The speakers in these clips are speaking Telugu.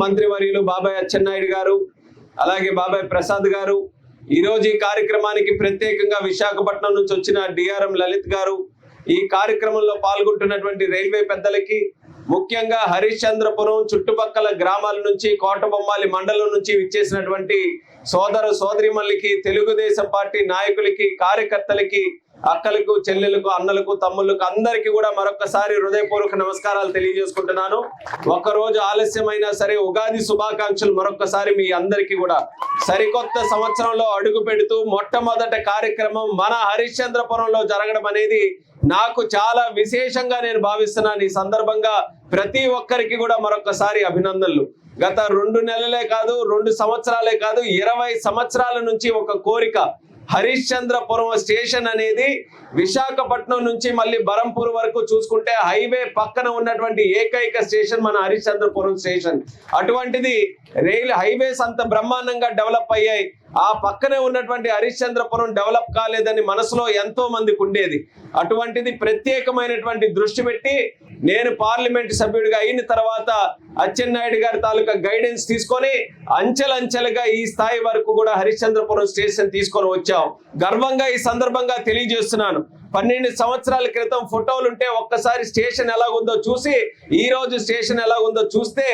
మంత్రివర్యులు బాబాయ్ అచ్చెన్నాయుడు గారు, అలాగే బాబాయ్ ప్రసాద్ గారు, ఈరోజు ఈ కార్యక్రమానికి ప్రత్యేకంగా విశాఖపట్నం నుంచి వచ్చిన డిఆర్ఎం లలిత్ గారు, ఈ కార్యక్రమంలో పాల్గొంటున్నటువంటి రైల్వే పెద్దలకి, ముఖ్యంగా హరిశ్చంద్రపురం చుట్టుపక్కల గ్రామాల నుంచి, కోటబొమ్మాలి మండలం నుంచి విచ్చేసినటువంటి సోదర సోదరిమణులకి, తెలుగుదేశం పార్టీ నాయకులకి, కార్యకర్తలకి, అక్కలకు, చెల్లెలకు, అన్నలకు, తమ్ముళ్ళకు అందరికీ కూడా మరొకసారి హృదయపూర్వక నమస్కారాలు తెలియజేసుకుంటున్నాను. ఒక్కరోజు ఆలస్యమైనా సరే ఉగాది శుభాకాంక్షలు మరొకసారి మీ అందరికీ కూడా. సరికొత్త సంవత్సరంలో అడుగు పెడుతూ మొట్టమొదటి కార్యక్రమం మన హరిశ్చంద్రపురంలో జరగడం అనేది నాకు చాలా విశేషంగా నేను భావిస్తున్నాను. ఈ సందర్భంగా ప్రతి ఒక్కరికి కూడా మరొకసారి అభినందనలు. గత 2 నెలలే కాదు, 2 సంవత్సరాలే కాదు, 20 సంవత్సరాల నుంచి ఒక కోరిక. హరిశ్చంద్రపురం స్టేషన్ అనేది విశాఖపట్నం నుంచి మళ్ళీ బరంపూర్ వరకు చూసుకుంటే హైవే పక్కన ఉన్నటువంటి ఏకైక స్టేషన్ మన హరిశ్చంద్రపురం స్టేషన్. అటువంటిది హైవేస్ అంత బ్రహ్మాండంగా డెవలప్ అయ్యాయి. ఆ పక్కనే ఉన్నటువంటి హరిశ్చంద్రపురం డెవలప్ కాలేదని మనసులో ఎంతో మందికి ఉండేది. అటువంటిది ప్రత్యేకమైనటువంటి దృష్టి పెట్టి నేను పార్లమెంట్ సభ్యుడిగా అయిన తర్వాత అచ్చెన్నాయుడు గారి తాలూకా గైడెన్స్ తీసుకొని అంచెలంచెలుగా ఈ స్థాయి వరకు కూడా హరిశ్చంద్రపురం స్టేషన్ తీసుకొని వచ్చాం. గర్వంగా ఈ సందర్భంగా తెలియజేస్తున్నాను. 12 సంవత్సరాల క్రితం ఫోటోలు ఉంటే ఒక్కసారి స్టేషన్ ఎలాగుందో చూసి ఈ రోజు స్టేషన్ ఎలాగుందో చూస్తే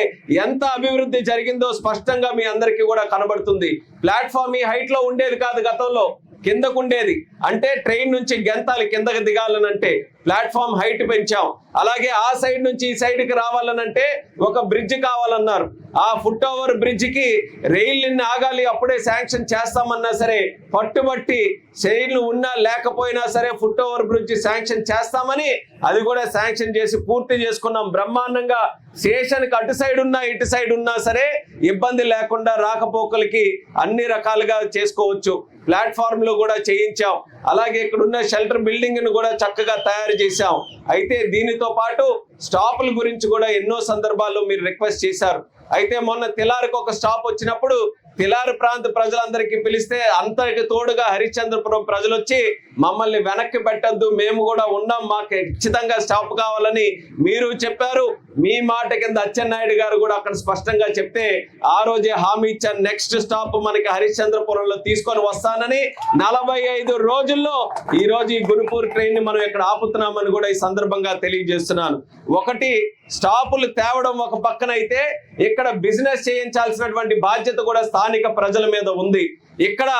ఎంత అభివృద్ధి జరిగిందో స్పష్టంగా మీ అందరికీ కూడా కనబడుతుంది. ప్లాట్ఫామ్ ఈ హైట్ లో ఉండేది కాదు, గతంలో కిందకు ఉండేది. అంటే ట్రైన్ నుంచి గెంతాలి కిందకి దిగాలనంటే ప్లాట్ఫామ్ హైట్ పెంచాం. అలాగే ఆ సైడ్ నుంచి ఈ సైడ్కి రావాలనంటే ఒక బ్రిడ్జ్ కావాలన్నారు. ఆ ఫుట్ ఓవర్ బ్రిడ్జికి రైళ్లని ఆగాలి, అప్పుడే శాంక్షన్ చేస్తామన్నా సరే పట్టుబట్టి రైళ్లు ఉన్నా లేకపోయినా సరే ఫుట్ ఓవర్ బ్రిడ్జ్ శాంక్షన్ చేస్తామని అది కూడా శాంక్షన్ చేసి పూర్తి చేసుకున్నాం. బ్రహ్మాండంగా స్టేషన్కి అటు సైడ్ ఉన్నా ఇటు సైడ్ ఉన్నా సరే ఇబ్బంది లేకుండా రాకపోకలకి అన్ని రకాలుగా చేసుకోవచ్చు. ప్లాట్ఫామ్లు కూడా చేయించాం. అలాగే ఇక్కడ ఉన్న షెల్టర్ బిల్డింగ్ ను కూడా చక్కగా తయారు చేశాం. అయితే దీనితో పాటు స్టాపుల గురించి కూడా ఎన్నో సందర్భాల్లో మీరు రిక్వెస్ట్ చేశారు. అయితే మొన్న తిలారికి ఒక స్టాప్ వచ్చినప్పుడు తిలారి ప్రాంత ప్రజలందరికీ పిలిస్తే అంతటికి తోడుగా హరిశ్చంద్రపురం ప్రజలు వచ్చి మమ్మల్ని వెనక్కి పెట్టద్దు, మేము కూడా ఉన్నాం, మాకు ఖచ్చితంగా స్టాప్ కావాలని మీరు చెప్పారు. మీ మాట కింద అచ్చెన్నాయుడు గారు కూడా అక్కడ స్పష్టంగా చెప్తే ఆ రోజే హామీ ఇచ్చాను, నెక్స్ట్ స్టాప్ మనకి హరిశ్చంద్రపురంలో తీసుకొని వస్తానని. 45 రోజుల్లో ఈ రోజు ఈ గురుపూర్ ట్రైన్ ని మనం ఇక్కడ ఆపుతున్నామని కూడా ఈ సందర్భంగా తెలియజేస్తున్నాను. ఒకటి స్టాపులు తేవడం ఒక పక్కన అయితే ఇక్కడ బిజినెస్ చేయించాల్సినటువంటి బాధ్యత కూడా స్థానిక ప్రజల మీద ఉంది. ఇక్కడ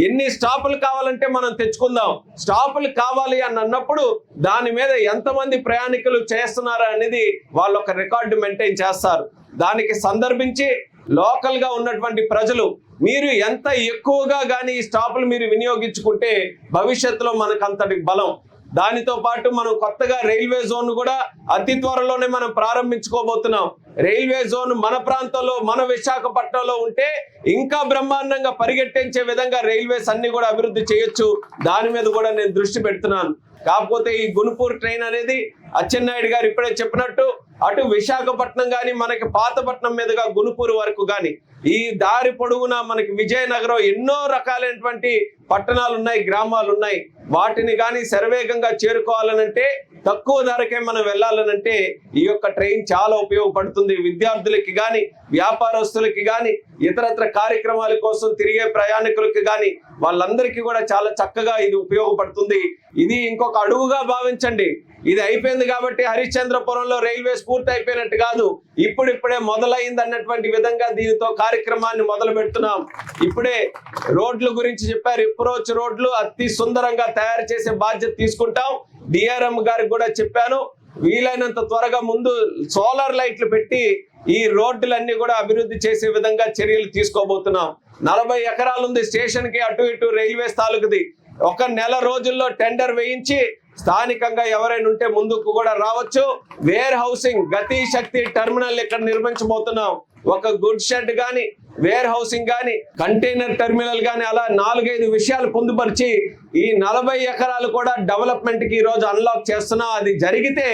ఎన్ని స్టాపులు కావాలంటే మనం తెచ్చుకుందాం. స్టాపులు కావాలి అని అన్నప్పుడు దాని మీద ఎంతమంది ప్రయాణికులు చేస్తున్నారా అనేది వాళ్ళు ఒక రికార్డు మెయింటైన్ చేస్తారు. దానికి సందర్భించి లోకల్ గా ఉన్నటువంటి ప్రజలు మీరు ఎంత ఎక్కువగా కానీ ఈ స్టాపులు మీరు వినియోగించుకుంటే భవిష్యత్తులో మనకు అంతటి బలం. దానితో పాటు మనం కొత్తగా రైల్వే జోన్ కూడా అతి త్వరలోనే మనం ప్రారంభించుకోబోతున్నాం. రైల్వే జోన్ మన ప్రాంతంలో, మన విశాఖపట్నంలో ఉంటే ఇంకా బ్రహ్మాండంగా పరిగెట్టించే విధంగా రైల్వేస్ అన్ని కూడా అభివృద్ధి చేయొచ్చు. దాని మీద కూడా నేను దృష్టి పెడుతున్నాను. కాకపోతే ఈ గునుపూర్ ట్రైన్ అనేది అచ్చెన్నాయుడు గారు ఇప్పుడే చెప్పినట్టు అటు విశాఖపట్నం కానీ మనకి పాతపట్నం మీదుగా గునుపూర్ వరకు కానీ ఈ దారి పొడవునా మనకి విజయనగరం ఎన్నో రకాలైనటువంటి పట్టణాలు ఉన్నాయి, గ్రామాలు ఉన్నాయి. వాటిని కానీ శరవేగంగా చేరుకోవాలనంటే తక్కువ ధరకే మనం వెళ్ళాలనంటే ఈ యొక్క ట్రైన్ చాలా ఉపయోగపడుతుంది. విద్యార్థులకి కానీ, వ్యాపారస్తులకి కానీ, ఇతరత్ర కార్యక్రమాల కోసం తిరిగే ప్రయాణికులకి కానీ వాళ్ళందరికీ కూడా చాలా చక్కగా ఇది ఉపయోగపడుతుంది. ఇది ఇంకొక అడుగుగా భావించండి. ఇది అయిపోయింది కాబట్టి హరిశ్చంద్రపురంలో రైల్వేస్ పూర్తి అయిపోయినట్టు కాదు, ఇప్పుడిప్పుడే మొదలైంది అన్నటువంటి విధంగా దీనితో కార్యక్రమాన్ని మొదలు పెడుతున్నాం. ఇప్పుడే రోడ్ల గురించి చెప్పారు. అప్రోచ్ రోడ్లు అతి సుందరంగా తయారు చేసే బాధ్యత తీసుకుంటాం. డిఆర్ఎం గారికి కూడా చెప్పాను, వీలైనంత త్వరగా ముందు సోలార్ లైట్లు పెట్టి ఈ రోడ్లన్నీ కూడా అభివృద్ధి చేసే విధంగా చర్యలు తీసుకోబోతున్నాం. 40 ఎకరాలు ఉంది స్టేషన్ కి అటు ఇటు రైల్వేస్ తాలూకుది. ఒక నెల రోజుల్లో టెండర్ వేయించి స్థానికంగా ఎవరైనా ఉంటే ముందుకు కూడా రావచ్చు. వేర్ హౌసింగ్ గతి శక్తి టెర్మినల్ ఇక్కడ నిర్మించబోతున్నాం. ఒక గుడ్ షెడ్ గాని, వేర్ హౌసింగ్ గాని, కంటైనర్ టెర్మినల్ గాని, అలా 4-5 విషయాలు పొందుపరిచి ఈ 40 ఎకరాలు కూడా డెవలప్మెంట్ కి ఈ రోజు అన్లాక్ చేస్తున్నాం. అది జరిగితే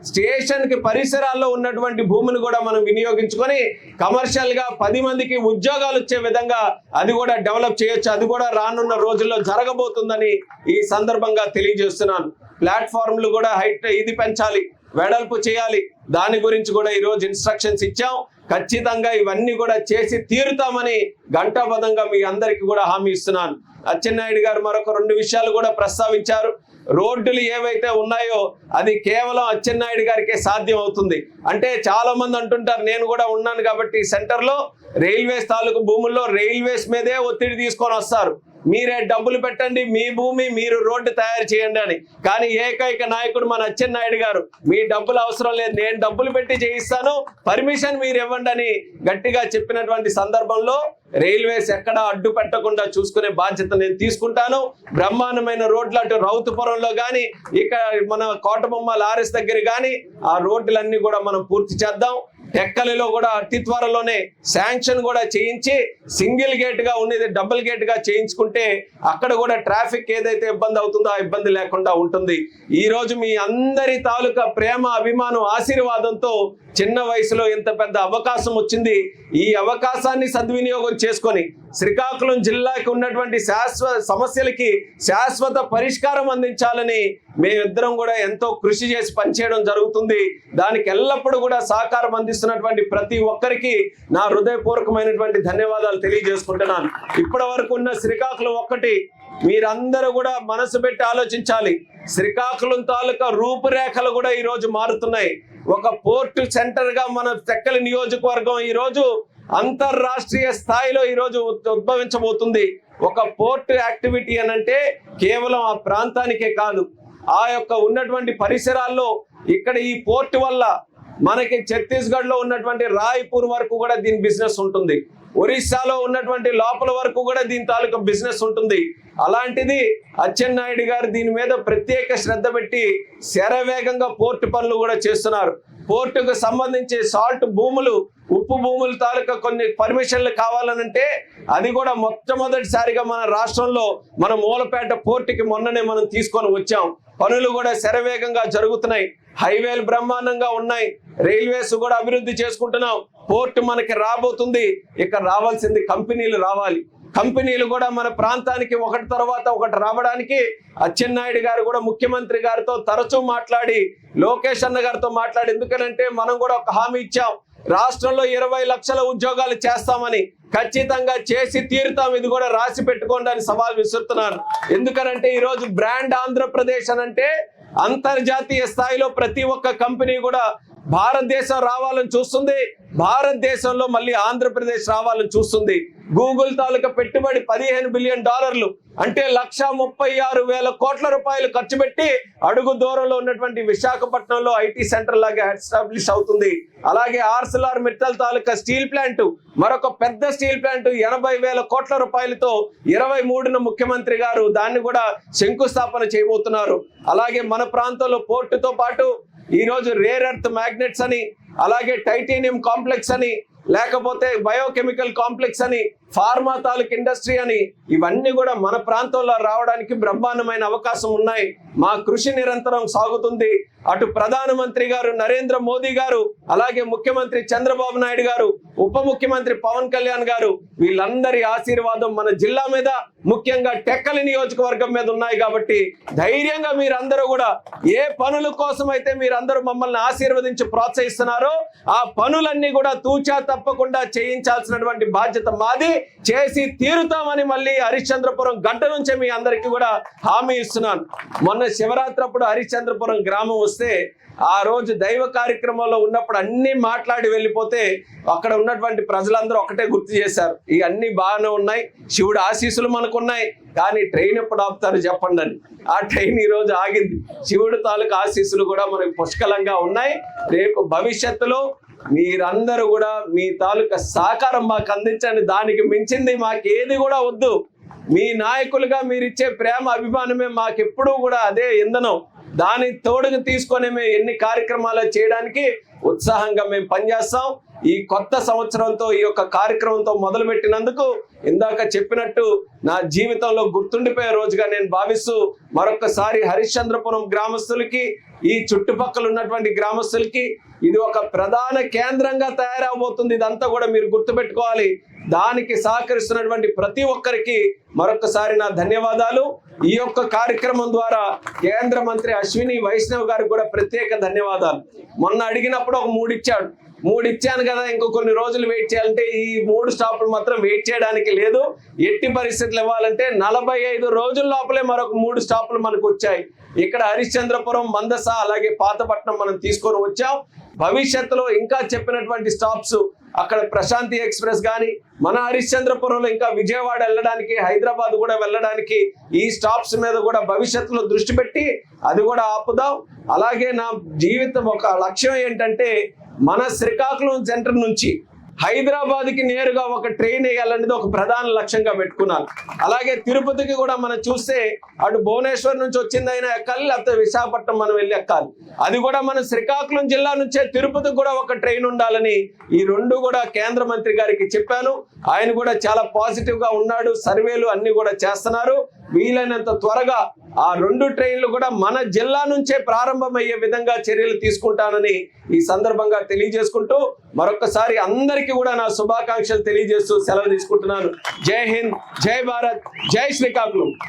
స్టేషన్ కి పరిసరాల్లో ఉన్నటువంటి భూమిని కూడా మనం వినియోగించుకొని కమర్షియల్ గా 10 మందికి ఉద్యోగాలు వచ్చే విధంగా అది కూడా డెవలప్ చేయొచ్చు. అది కూడా రానున్న రోజుల్లో జరగబోతుందని ఈ సందర్భంగా తెలియజేస్తున్నాను. ప్లాట్ఫామ్లు కూడా హైట్ ఇది పెంచాలి, వెడల్పు చేయాలి. దాని గురించి కూడా ఈ రోజు ఇన్స్ట్రక్షన్స్ ఇచ్చాం. ఖచ్చితంగా ఇవన్నీ కూడా చేసి తీరుతామని ఘంటాబద్ధంగా మీ అందరికీ కూడా హామీ ఇస్తున్నాను. అచ్చెన్నాయుడు గారు మరొక 2 విషయాలు కూడా ప్రస్తావించారు. రోడ్డులు ఏవైతే ఉన్నాయో అది కేవలం అచ్చెన్నాయుడు గారికే సాధ్యం అవుతుంది. అంటే చాలా మంది అంటుంటారు, నేను కూడా ఉన్నాను కాబట్టి సెంటర్లో రైల్వేస్ తాలూకు భూముల్లో రైల్వేస్ మీదే ఒత్తిడి తీసుకొని వస్తారు, మీరే డబ్బులు పెట్టండి, మీ భూమి మీరు రోడ్డు తయారు చేయండి అని. కానీ ఏకైక నాయకుడు మన అచ్చెన్నాయుడు గారు, మీ డబ్బులు అవసరం లేదు, నేను డబ్బులు పెట్టి చేయిస్తాను, పర్మిషన్ మీరు ఇవ్వండి అని గట్టిగా చెప్పినటువంటి సందర్భంలో రైల్వేస్ ఎక్కడ అడ్డు పెట్టకుండా చూసుకునే బాధ్యత నేను తీసుకుంటాను. బ్రహ్మాండమైన రోడ్లు అటు రౌతుపురంలో కానీ ఇక మన కోటబొమ్మ లారెస్ దగ్గర కానీ ఆ రోడ్లన్నీ కూడా మనం పూర్తి చేద్దాం. టెక్కలిలో కూడా అతి త్వరలోనే శాంక్షన్ కూడా చేయించి సింగిల్ గేట్ గా ఉండేది డబుల్ గేట్ గా చేయించుకుంటే అక్కడ కూడా ట్రాఫిక్ ఏదైతే ఇబ్బంది అవుతుందో ఆ ఇబ్బంది లేకుండా ఉంటుంది. ఈ రోజు మీ అందరి తాలూకా ప్రేమ అభిమానం ఆశీర్వాదంతో చిన్న వయసులో ఇంత పెద్ద అవకాశం వచ్చింది. ఈ అవకాశాన్ని సద్వినియోగం చేసుకొని శ్రీకాకుళం జిల్లాకి ఉన్నటువంటి సమస్యలకి శాశ్వత పరిష్కారం అందించాలని మేమిద్దరం కూడా ఎంతో కృషి చేసి పనిచేయడం జరుగుతుంది. దానికి ఎల్లప్పుడూ కూడా సహకారం అందిస్తున్నటువంటి ప్రతి ఒక్కరికి నా హృదయపూర్వకమైనటువంటి ధన్యవాదాలు తెలియజేసుకుంటున్నాను. ఇప్పటి వరకు ఉన్న శ్రీకాకుళం ఒక్కటి మీరందరూ కూడా మనసు పెట్టి ఆలోచించాలి. శ్రీకాకుళం తాలూకా రూపురేఖలు కూడా ఈ రోజు మారుతున్నాయి. ఒక పోర్టు సెంటర్ గా మన టెక్కలి నియోజకవర్గం ఈ రోజు అంతర్రాష్ట్రీయ స్థాయిలో ఈ రోజు ఉద్భవించబోతుంది. ఒక పోర్ట్ యాక్టివిటీ అనంటే కేవలం ఆ ప్రాంతానికే కాదు, ఆ యొక్క ఉన్నటువంటి పరిసరాల్లో ఇక్కడ ఈ పోర్ట్ వల్ల మనకి ఛత్తీస్గఢ్ లో ఉన్నటువంటి రాయ్పూర్ వరకు కూడా దీని బిజినెస్ ఉంటుంది, ఒరిస్సాలో ఉన్నటువంటి లోపల వరకు కూడా దీని తాలూకా బిజినెస్ ఉంటుంది. అలాంటిది అచ్చెన్నాయుడు గారు దీని మీద ప్రత్యేక శ్రద్ధ పెట్టి శరవేగంగా పోర్టు పనులు కూడా చేస్తున్నారు. పోర్టుకు సంబంధించి సాల్ట్ భూములు, ఉప్పు భూముల తాలూకా కొన్ని పర్మిషన్లు కావాలనంటే అది కూడా మొట్టమొదటిసారిగా మన రాష్ట్రంలో మన మూలపేట పోర్టుకి మొన్ననే మనం తీసుకొని వచ్చాం. పనులు కూడా శరవేగంగా జరుగుతున్నాయి, హైవేలు బ్రహ్మాండంగా ఉన్నాయి, రైల్వేస్ కూడా అభివృద్ధి చేసుకుంటున్నాం. పోర్టు మనకి రాబోతుంది. ఇక రావాల్సింది కంపెనీలు రావాలి. కంపెనీలు కూడా మన ప్రాంతానికి ఒకటి తర్వాత ఒకటి రావడానికి అచ్చెన్నాయుడు గారు కూడా ముఖ్యమంత్రి గారితో తరచూ మాట్లాడి, లోకేష్ అన్న గారితో మాట్లాడి, ఎందుకనంటే మనం కూడా ఒక హామీ ఇచ్చాం, రాష్ట్రంలో 20 లక్షల ఉద్యోగాలు చేస్తామని. ఖచ్చితంగా చేసి తీరుతాం, ఇది కూడా రాసి పెట్టుకోండి అని సవాల్ విసురుతున్నాను. ఎందుకనంటే ఈరోజు బ్రాండ్ ఆంధ్రప్రదేశ్ అనంటే అంతర్జాతీయ స్థాయిలో ప్రతి ఒక్క కంపెనీ కూడా భారతదేశం రావాలని చూస్తుంది, భారతదేశంలో మళ్ళీ ఆంధ్రప్రదేశ్ రావాలని చూస్తుంది. గూగుల్ తాలూకా పెట్టుబడి $15 బిలియన్, అంటే 1,36,000 కోట్ల రూపాయలు ఖర్చు పెట్టి అడుగు దూరంలో ఉన్నటువంటి విశాఖపట్నంలో ఐటీ సెంటర్ లాగా ఎస్టాబ్లిష్ అవుతుంది. అలాగే ఆర్సెల్ఆర్ మిట్టల్ తాలూకా స్టీల్ ప్లాంట్, మరొక పెద్ద స్టీల్ ప్లాంట్ 80,000 కోట్ల రూపాయలతో 23న ముఖ్యమంత్రి గారు దాన్ని కూడా శంకుస్థాపన చేయబోతున్నారు. అలాగే మన ప్రాంతంలో పోర్టుతో పాటు ఈ రోజు రేర్ ఎర్త్ మ్యాగ్నెట్స్ అని, అలాగే టైటానియం కాంప్లెక్స్ అని, లేకపోతే బయోకెమికల్ కాంప్లెక్స్ అని, ఫార్మా తాలూకు ఇండస్ట్రీ అని, ఇవన్నీ కూడా మన ప్రాంతంలో రావడానికి బ్రహ్మాండమైన అవకాశం ఉన్నాయి. మా కృషి నిరంతరం సాగుతుంది. అటు ప్రధానమంత్రి గారు నరేంద్ర మోదీ గారు, అలాగే ముఖ్యమంత్రి చంద్రబాబు నాయుడు గారు, ఉప ముఖ్యమంత్రి పవన్ కళ్యాణ్ గారు, వీళ్ళందరి ఆశీర్వాదం మన జిల్లా మీద, ముఖ్యంగా టెక్కలి నియోజకవర్గం మీద ఉన్నాయి. కాబట్టి ధైర్యంగా మీరందరూ కూడా ఏ పనుల కోసం అయితే మీరందరూ మమ్మల్ని ఆశీర్వదించి ప్రోత్సహిస్తున్నారో ఆ పనులన్నీ కూడా తూచా తప్పకుండా చేయించాల్సినటువంటి బాధ్యత మాది. చేసి తీరుతామని మళ్ళీ హరిశ్చంద్రపురం గడ్డ నుంచే మీ అందరికీ కూడా హామీ ఇస్తున్నాను. మొన్న శివరాత్రి అప్పుడు హరిశ్చంద్రపురం గ్రామం వస్తే ఆ రోజు దైవ కార్యక్రమంలో ఉన్నప్పుడు అన్ని మాట్లాడి వెళ్ళిపోతే అక్కడ ఉన్నటువంటి ప్రజలందరూ ఒకటే గుర్తు చేశారు, ఈ అన్ని బాగానే ఉన్నాయి, శివుడు ఆశీస్సులు మనకున్నాయి, కానీ ట్రైన్ ఎప్పుడు ఆపుతారు చెప్పండి అని. ఆ ట్రైన్ ఈ రోజు ఆగింది. శివుడు తాలూకు ఆశీస్సులు కూడా మనకు పుష్కలంగా ఉన్నాయి. రేపు భవిష్యత్తులో మీరందరూ కూడా మీ తాలూకా సహకారం మాకు అందించండి. దానికి మించింది మాకేది కూడా వద్దు. మీ నాయకులుగా మీరిచ్చే ప్రేమ అభిమానమే మాకెప్పుడూ కూడా అదే ఇంధనం. దాని తోడుగా తీసుకొని మేము ఎన్ని కార్యక్రమాలు చేయడానికి ఉత్సాహంగా మేము పనిచేస్తాం. ఈ కొత్త సంవత్సరంతో ఈ యొక్క కార్యక్రమంతో మొదలు పెట్టినందుకు ఇందాక చెప్పినట్టు నా జీవితంలో గుర్తుండిపోయే రోజుగా నేను భావిస్తూ మరొకసారి హరిశ్చంద్రపురం గ్రామస్తులకి, ఈ చుట్టుపక్కల ఉన్నటువంటి గ్రామస్తులకి ఇది ఒక ప్రధాన కేంద్రంగా తయారవబోతుంది. ఇదంతా కూడా మీరు గుర్తుపెట్టుకోవాలి. దానికి సహకరిస్తున్నటువంటి ప్రతి ఒక్కరికి మరొకసారి నా ధన్యవాదాలు. ఈ యొక్క కార్యక్రమం ద్వారా కేంద్ర మంత్రి అశ్విని వైష్ణవ్ గారికి కూడా ప్రత్యేక ధన్యవాదాలు. మొన్న అడిగినప్పుడు ఒక 3 ఇచ్చాడు. 3 ఇచ్చాను కదా ఇంకో కొన్ని రోజులు వెయిట్ చేయాలంటే ఈ 3 స్టాపులు మాత్రం వెయిట్ చేయడానికి లేదు. ఎట్టి పరిస్థితులు ఇవ్వాలంటే 45 రోజుల లోపలే మరొక 3 స్టాపులు మనకు వచ్చాయి. ఇక్కడ హరిశ్చంద్రపురం, మందస అలాగే పాతపట్నం మనం తీసుకొని వచ్చాం. భవిష్యత్తులో ఇంకా చెప్పినటువంటి స్టాప్స్ అక్కడ ప్రశాంతి ఎక్స్ప్రెస్ కానీ మన హరిశ్చంద్రపురంలో ఇంకా విజయవాడ వెళ్ళడానికి, హైదరాబాద్ కూడా వెళ్ళడానికి ఈ స్టాప్స్ మీద కూడా భవిష్యత్తులో దృష్టి పెట్టి అది కూడా ఆపుదాం. అలాగే నా జీవితం ఒక లక్ష్యం ఏంటంటే మన శ్రీకాకుళం సెంటర్ నుంచి హైదరాబాద్కి నేరుగా ఒక ట్రైన్ వేయాలనేది ఒక ప్రధాన లక్ష్యంగా పెట్టుకున్నాను. అలాగే తిరుపతికి కూడా మనం చూస్తే అటు భువనేశ్వర్ నుంచి వచ్చిందైనా ఎక్కాలి, లేకపోతే విశాఖపట్నం మనం వెళ్ళి ఎక్కాలి. అది కూడా మన శ్రీకాకుళం జిల్లా నుంచే తిరుపతికి కూడా ఒక ట్రైన్ ఉండాలని ఈ 2 కూడా కేంద్ర మంత్రి గారికి చెప్పాను. ఆయన కూడా చాలా పాజిటివ్ గా ఉన్నాడు. సర్వేలు అన్ని కూడా చేస్తున్నారు. వీలైనంత త్వరగా ఆ 2 ట్రైన్లు కూడా మన జిల్లా నుంచే ప్రారంభమయ్యే విధంగా చర్యలు తీసుకుంటానని ఈ సందర్భంగా తెలియజేసుకుంటూ మరొకసారి అందరికీ కూడా నా శుభాకాంక్షలు తెలియజేస్తూ సెలవు తీసుకుంటున్నాను. జై హింద్, జై భారత్, జై శ్రీకాకుళం.